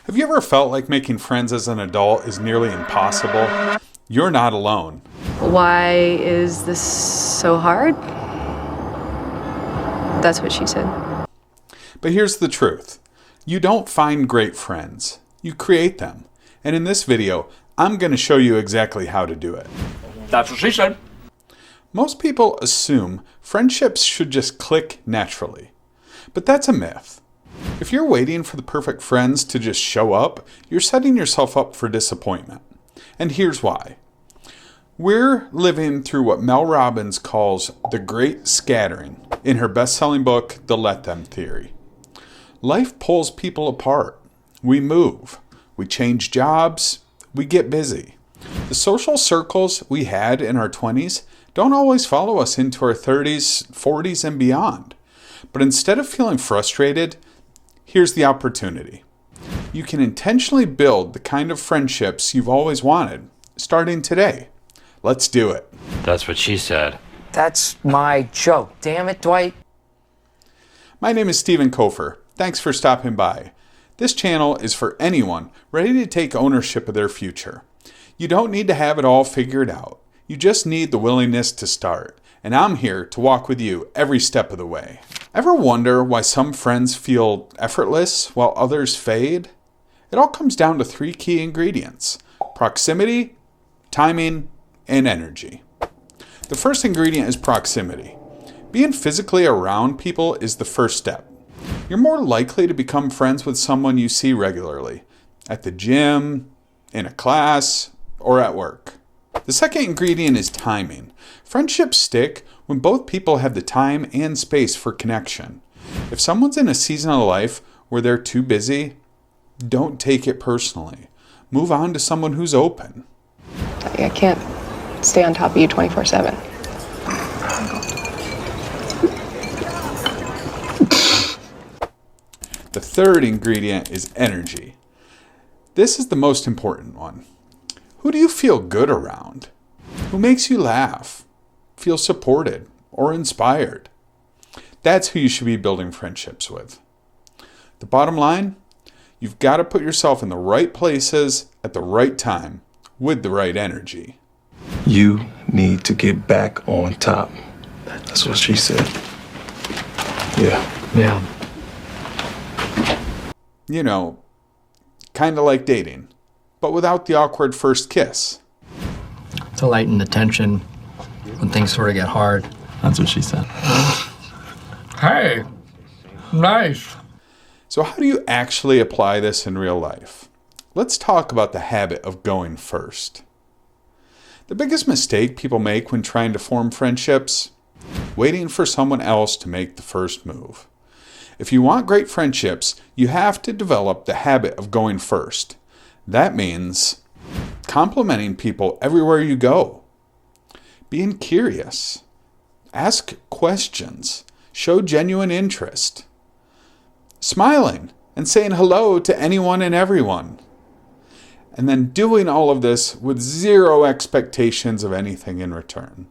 Have you ever felt like making friends as an adult is nearly impossible? You're not alone. Why is this so hard? That's what she said. But here's the truth. You don't find great friends. You create them. And in this video, I'm going to show you exactly how to do it. That's what she said. Most people assume friendships should just click naturally. But that's a myth. If you're waiting for the perfect friends to just show up, you're setting yourself up for disappointment. And here's why. We're living through what Mel Robbins calls the Great Scattering in her best-selling book, The Let Them Theory. Life pulls people apart. We move. We change jobs. We get busy. The social circles we had in our 20s don't always follow us into our 30s, 40s, and beyond. But instead of feeling frustrated, here's the opportunity. You can intentionally build the kind of friendships you've always wanted, starting today. Let's do it. That's what she said. That's my joke. Damn it, Dwight. My name is Stephen Kofer. Thanks for stopping by. This channel is for anyone ready to take ownership of their future. You don't need to have it all figured out. You just need the willingness to start. And I'm here to walk with you every step of the way. Ever wonder why some friends feel effortless while others fade? It all comes down to 3 key ingredients: proximity, timing, and energy. The first ingredient is proximity. Being physically around people is the first step. You're more likely to become friends with someone you see regularly, at the gym, in a class, or at work. The second ingredient is timing. Friendships stick when both people have the time and space for connection. If someone's in a season of life where they're too busy, don't take it personally. Move on to someone who's open. I can't stay on top of you 24/7. The third ingredient is energy. This is the most important one. Who do you feel good around? Who makes you laugh, feel supported, or inspired? That's who you should be building friendships with. The bottom line, you've got to put yourself in the right places at the right time with the right energy. You need to get back on top. That's what she said. Yeah. You know, kind of like dating, but without the awkward first kiss. To lighten the tension when things sort of get hard. That's what she said. Hey, nice. So how do you actually apply this in real life? Let's talk about the habit of going first. The biggest mistake people make when trying to form friendships, waiting for someone else to make the first move. If you want great friendships, you have to develop the habit of going first. That means complimenting people everywhere you go, being curious, ask questions, show genuine interest, smiling and saying hello to anyone and everyone, and then doing all of this with zero expectations of anything in return.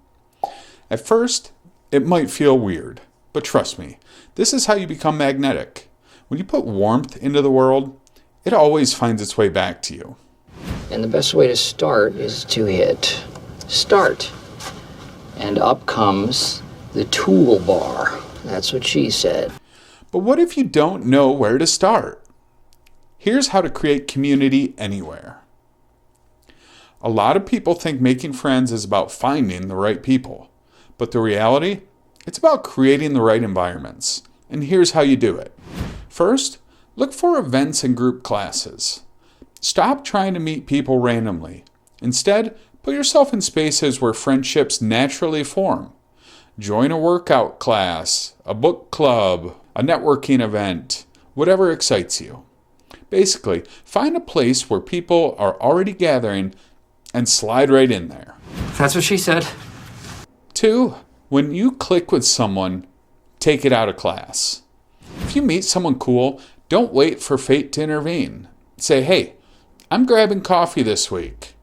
At first, it might feel weird, but trust me, this is how you become magnetic. When you put warmth into the world, it always finds its way back to you. And the best way to start is to hit start. And up comes the toolbar. That's what she said. But what if you don't know where to start? Here's how to create community anywhere. A lot of people think making friends is about finding the right people. But the reality, it's about creating the right environments. And here's how you do it. First, look for events and group classes. Stop trying to meet people randomly. Instead, put yourself in spaces where friendships naturally form. Join a workout class, a book club, a networking event, whatever excites you. Basically, find a place where people are already gathering and slide right in there. That's what she said. 2, when you click with someone, take it out of class. If you meet someone cool, don't wait for fate to intervene. Say, hey, I'm grabbing coffee this week.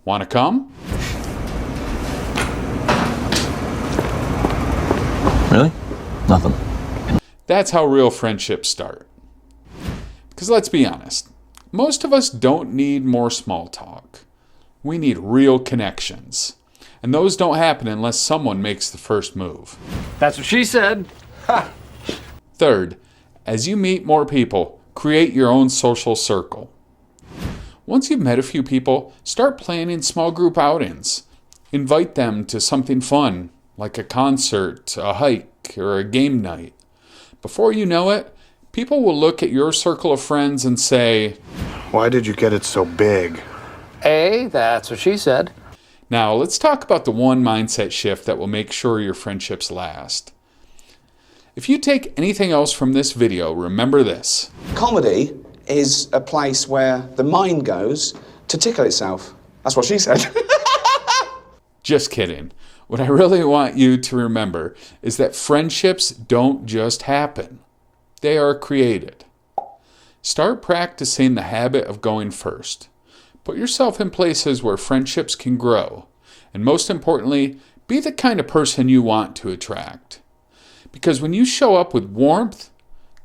Want to come? Really? Nothing. That's how real friendships start. Because let's be honest, Most of us don't need more small talk. We need real connections. And those don't happen unless someone makes the first move. That's what she said. Third, as you meet more people, create your own social circle. Once you've met a few people, start planning small group outings. Invite them to something fun, like a concert, a hike, or a game night. Before you know it, people will look at your circle of friends and say, "Why did you get it so big?" Hey, that's what she said. Now, let's talk about the one mindset shift that will make sure your friendships last. If you take anything else from this video, remember this. Comedy is a place where the mind goes to tickle itself. That's what she said. Just kidding. What I really want you to remember is that friendships don't just happen. They are created. Start practicing the habit of going first. Put yourself in places where friendships can grow. And most importantly, be the kind of person you want to attract. Because when you show up with warmth,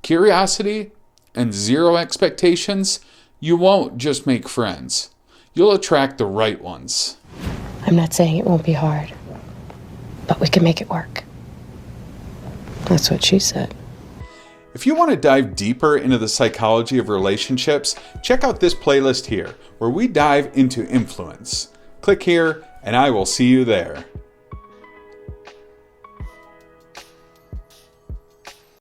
curiosity, and zero expectations, you won't just make friends. You'll attract the right ones. I'm not saying it won't be hard, but we can make it work. That's what she said. If you want to dive deeper into the psychology of relationships, check out this playlist here, where we dive into influence. Click here, and I will see you there.